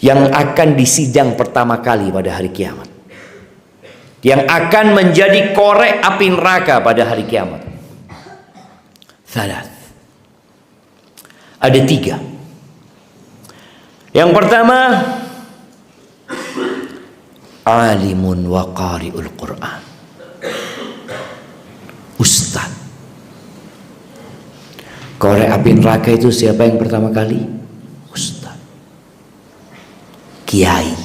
yang akan disidang pertama kali pada hari kiamat, yang akan menjadi korek api neraka pada hari kiamat. Thalath. Ada 3. Yang pertama, alimun wa qari'ul Quran. Ustaz. Korek api neraka itu siapa yang pertama kali? Ustaz. Kiai.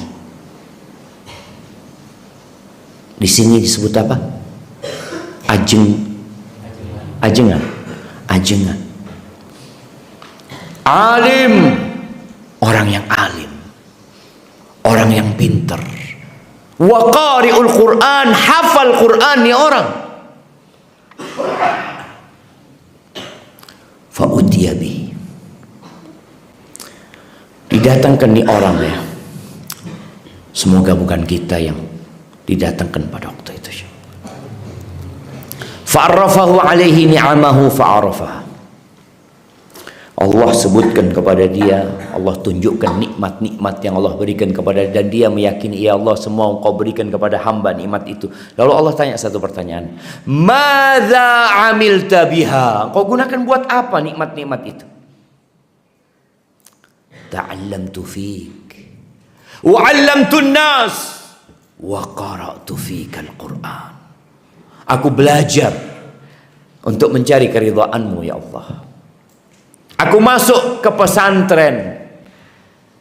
Di sini disebut apa? Ajengan. Alim, orang yang alim, orang yang pinter. Wa qari'ul Quran, hafal Quran nih orang. Fa utiya bihi, didatangkan nih orang ya. Semoga bukan kita yang didatangkan pada waktu itu. Fa'arrafahu alaihi ni'amahu fa'arafah. Allah sebutkan kepada dia, Allah tunjukkan nikmat-nikmat yang Allah berikan kepada dia, dan dia meyakini, ya Allah, semua Engkau berikan kepada hamba nikmat itu. Lalu Allah tanya satu pertanyaan, madza amilta biha, Engkau gunakan buat apa nikmat-nikmat itu? Ta'allamtu fik wa 'allamtun nas wa qara'tu fikal Qur'an. Aku belajar untuk mencari keridhaanmu ya Allah. Aku masuk ke pesantren.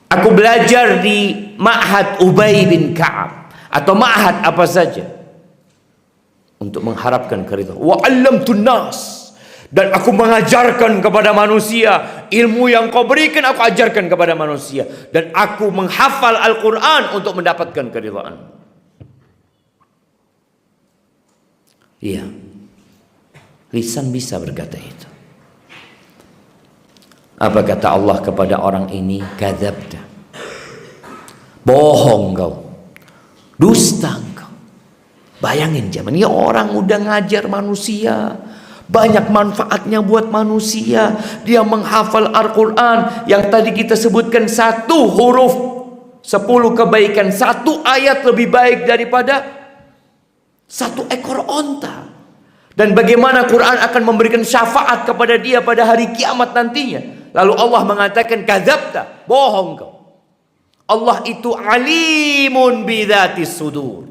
Aku belajar di Ma'had Ubay bin Ka'ab atau ma'had apa saja untuk mengharapkan keridhaan. Wa 'allamtun nas, dan aku mengajarkan kepada manusia ilmu yang Kau berikan, aku ajarkan kepada manusia, dan aku menghafal Al-Qur'an untuk mendapatkan keridhaan. Iya. Lisan bisa berkata itu. Apa kata Allah kepada orang ini? Kadzabta. Bohong kau. Dusta kau. Bayangin zaman ini orang udah ngajar manusia, banyak manfaatnya buat manusia. Dia menghafal Al-Quran yang tadi kita sebutkan, 1 huruf 10 kebaikan, 1 ayat lebih baik daripada 1 ekor onta. Dan bagaimana Quran akan memberikan syafaat kepada dia pada hari kiamat nantinya. Lalu Allah mengatakan kadzabta, bohong kau. Allah itu alimun bidzatis sudur,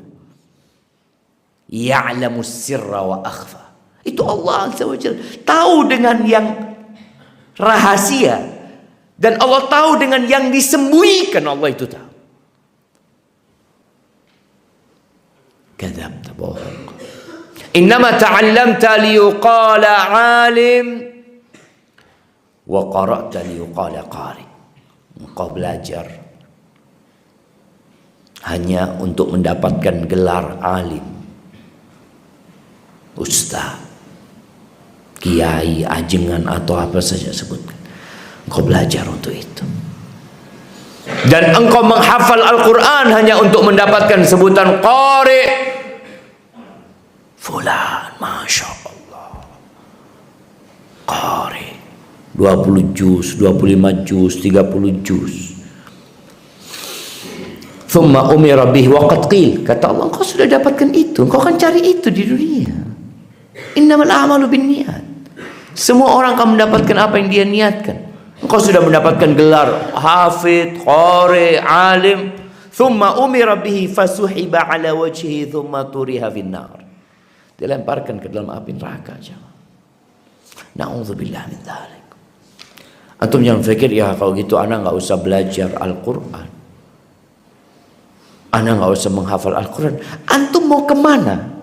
ya'lamus sirra wa akhfa. Itu Allah Azza wa Jalla tahu dengan yang rahasia, dan Allah tahu dengan yang disembunyikan. Allah itu tahu. Kadzabta, bohong. Innama ta'allamta liyuqala alim wa qara'ta liyuqala qari. Engkau belajar hanya untuk mendapatkan gelar alim, ustaz, kiai, ajengan, atau apa saja sebutkan. Engkau belajar untuk itu. Dan engkau menghafal Al-Quran hanya untuk mendapatkan sebutan qari. Fulan, Masya Allah, qari, 20 juz, 25 juz, 30 juz. Thumma umira bihi wa qad qil. Kata Allah, engkau sudah dapatkan itu, engkau akan cari itu di dunia. Innamal a'malu binniyat. Semua orang akan mendapatkan apa yang dia niatkan. Engkau sudah mendapatkan gelar hafidh, qari, alim. Thumma umira bihi fasuhiba ala wajhihi thumma turiha finnar. Dilemparkan ke dalam api neraka. Na'udzubillah min dzalik. Antum jangan pikir, ya kalau gitu anak nggak usah belajar Al-Quran, anak nggak usah menghafal Al-Quran. Antum mau kemana?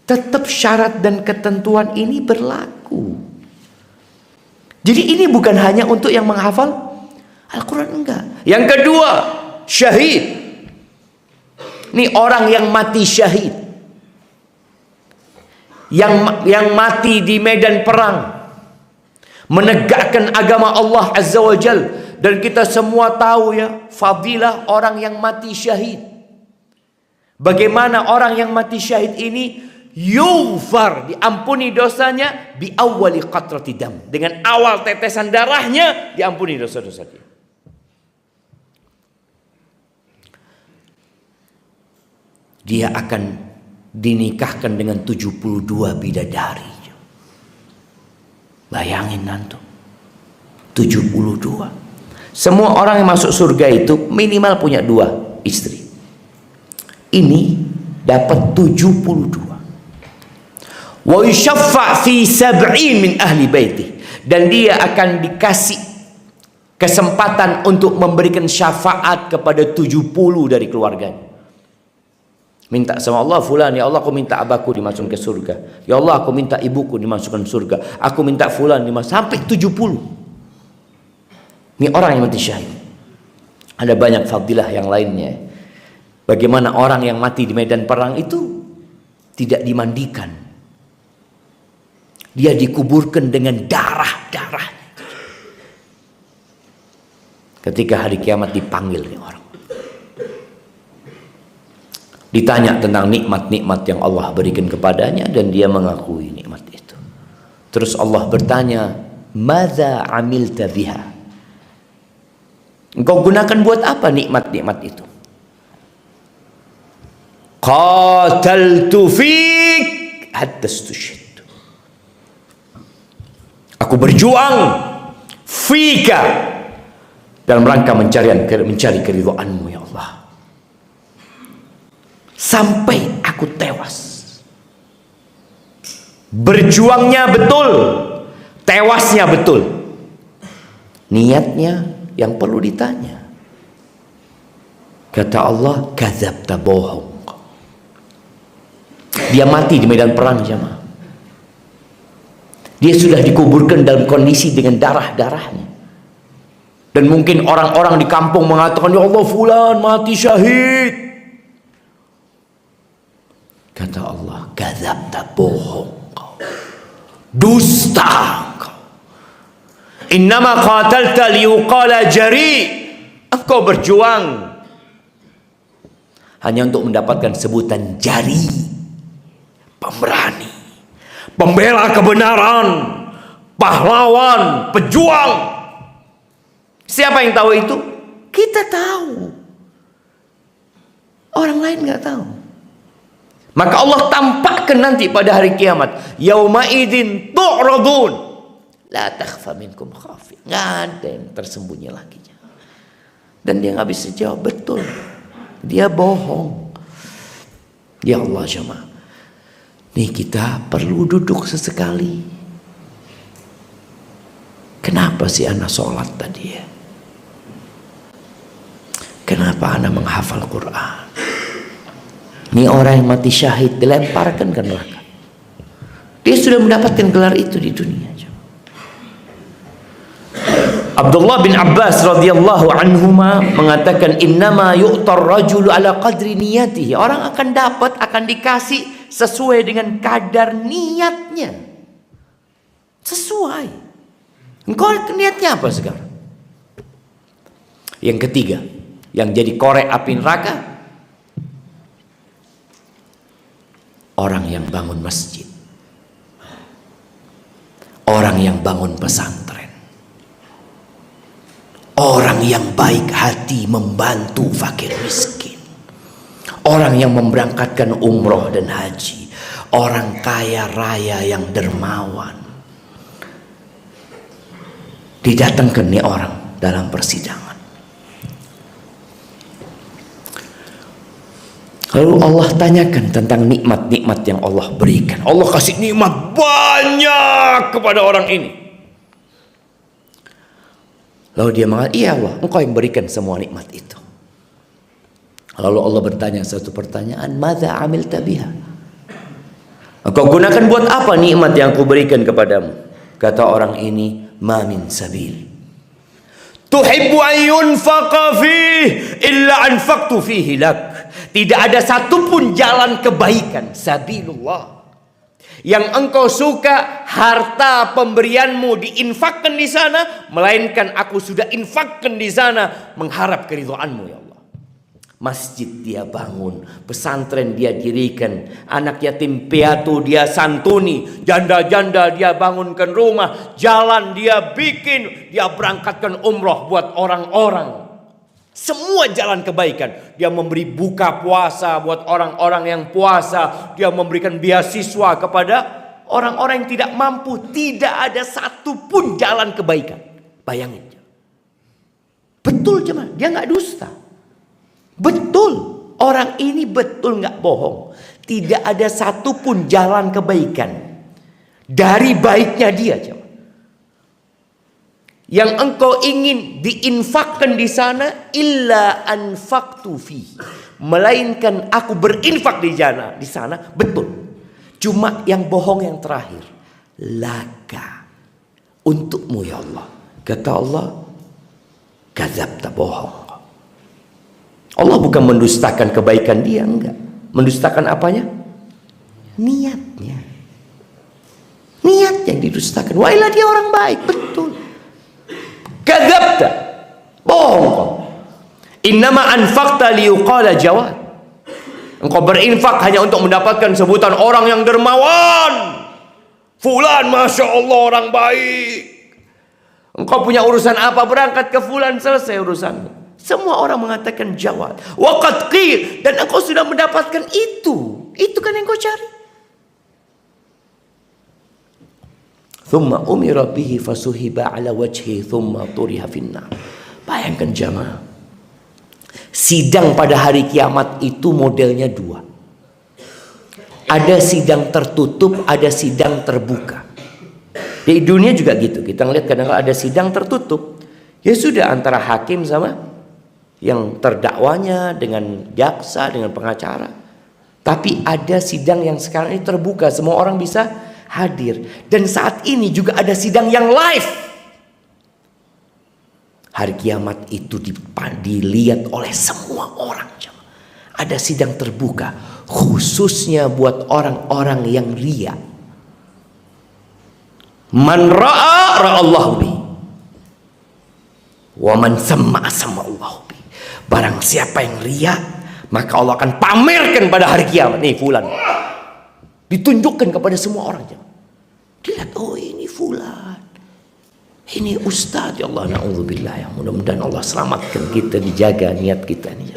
Tetap syarat dan ketentuan ini berlaku. Jadi ini bukan hanya untuk yang menghafal Al-Quran, enggak. Yang kedua, syahid. Ini orang yang mati syahid, yang mati di medan perang menegakkan agama Allah Azza wa Jal. Dan kita semua tahu ya, fadilah orang yang mati syahid. Bagaimana orang yang mati syahid ini yughfar, diampuni dosanya bi awwali qatrati dam, dengan awal tetesan darahnya diampuni dosa-dosa dia. dia akan dinikahkan dengan 72 bidadari. Bayangin nanti 72. Semua orang yang masuk surga itu minimal punya 2 istri. Ini dapat 72. Wa yushaffa fi 70 min ahli baiti, dan dia akan dikasih kesempatan untuk memberikan syafaat kepada 70 dari keluarganya. Minta sama Allah, fulan, ya Allah aku minta abahku dimasukkan ke surga. Ya Allah aku minta ibuku dimasukkan surga. Aku minta fulan sampai 70. Ini orang yang mati syahid. Ada banyak fadilah yang lainnya. Bagaimana orang yang mati di medan perang itu tidak dimandikan. Dia dikuburkan dengan darah-darah. Ketika hari kiamat dipanggil nih orang. Ditanya tentang nikmat-nikmat yang Allah berikan kepadanya, dan dia mengakui nikmat itu. Terus Allah bertanya, "Madza amilta biha?" Engkau gunakan buat apa nikmat-nikmat itu? Qataltu fik hatta stushhid. Aku berjuang fika dalam rangka mencari keridhaanmu ya Allah, sampai aku tewas. Berjuangnya betul, tewasnya betul. Niatnya yang perlu ditanya. Kata Allah, kadzabta, bohong. Dia mati di medan perang, jemaah. Dia sudah dikuburkan dalam kondisi dengan darah-darahnya. Dan mungkin orang-orang di kampung mengatakan, ya Allah fulan mati syahid. Kata Allah, kadzabta, bohong kau, dusta kau. Innama qatalta liyuqala jari. Engkau berjuang hanya untuk mendapatkan sebutan jari, pemberani, pembela kebenaran, pahlawan, pejuang. Siapa yang tahu itu? Kita tahu. Orang lain nggak tahu. Maka Allah tampakkan nanti pada hari kiamat, yauma idzin tu'radun la takhfa minkum khafi. Nggak ada yang tersembunyi lagi. Dan dia nggak bisa jawab, betul. Dia bohong. Ya Allah jemaah, nih kita perlu duduk sesekali. Kenapa sih anak sholat tadi ya? Kenapa anak menghafal Quran? Ini orang yang mati syahid dilemparkan ke neraka. Dia sudah mendapatkan gelar itu di dunia. Abdullah bin Abbas radhiyallahu anhuma mengatakan, innama yu'tar rajulu ala qadri niyatihi. Orang akan dapat, akan dikasih sesuai dengan kadar niatnya. Sesuai. Engkau niatnya apa sekarang? Yang ketiga, yang jadi korek api neraka, orang yang bangun masjid, orang yang bangun pesantren, orang yang baik hati membantu fakir miskin, orang yang memberangkatkan umroh dan haji, orang kaya raya yang dermawan. Didatangkan nih orang dalam persidangan. Lalu Allah tanyakan tentang nikmat-nikmat yang Allah berikan. Allah kasih nikmat banyak kepada orang ini. Lalu dia mengatakan, iya Allah, engkau yang berikan semua nikmat itu. Lalu Allah bertanya satu pertanyaan, madza amilta biha? Engkau gunakan buat apa nikmat yang aku berikan kepadamu? Kata orang ini, ma min sabil tuhibbu an yunfaqa fihi illa anfaqtu fihi lak. Tidak ada satupun jalan kebaikan, sabilullah, yang engkau suka harta pemberianmu diinfakkan di sana, melainkan aku sudah infakkan di sana mengharap keridhaanmu ya Allah. Masjid dia bangun, pesantren dia dirikan, anak yatim piatu dia santuni, janda-janda dia bangunkan rumah, jalan dia bikin, dia berangkatkan umroh buat orang-orang. Semua jalan kebaikan. Dia memberi buka puasa buat orang-orang yang puasa. Dia memberikan beasiswa kepada orang-orang yang tidak mampu. Tidak ada satupun jalan kebaikan. Bayangin. Betul jemaah, dia nggak dusta. Betul, orang ini betul nggak bohong. Tidak ada satupun jalan kebaikan dari baiknya dia jemaah. Yang engkau ingin diinfakkan di sana, illa anfaqtu fi, melainkan aku berinfak di sana, betul. Cuma yang bohong yang terakhir, laka, untukmu ya Allah. Kata Allah, kadzabta, bohong. Allah bukan mendustakan kebaikan dia, enggak. Mendustakan apanya? Niatnya. Niat yang didustakan. Wailah dia orang baik, betul. Kadzabta, bohong kau. Innama anfaqta liyuqala jawad. Engkau berinfak hanya untuk mendapatkan sebutan orang yang dermawan. Fulan masya Allah orang baik. Engkau punya urusan apa, berangkat ke fulan, selesai urusanmu. Semua orang mengatakan jawad. Waqad qil, dan engkau sudah mendapatkan itu. Itu kan yang kau cari. Thumma umira bihi fasuhiba ala wajhi thumma turiha finnar. Bayangkan jamaah, sidang pada hari kiamat itu modelnya dua. Ada sidang tertutup, ada sidang terbuka. Di dunia juga gitu. Kita ngeliat kadang ada sidang tertutup. Ya sudah, antara hakim sama yang terdakwanya, dengan jaksa, dengan pengacara. Tapi ada sidang yang sekarang ini terbuka, semua orang bisa hadir. Dan saat ini juga ada sidang yang live. Hari kiamat itu dilihat oleh semua orang. Ada sidang terbuka khususnya buat orang-orang yang riya. Man ra'a ra'allahu bi, wa man sam'a sam'allahu bi. Barang siapa yang riya, maka Allah akan pamerkan pada hari kiamat. Nih fulan, ditunjukkan kepada semua orang. Dilihat, oh ini fulan, ini ustaz. Ya Allah, na'udzubillah, ya mudah-mudahan Allah selamatkan kita, dijaga niat kita nih.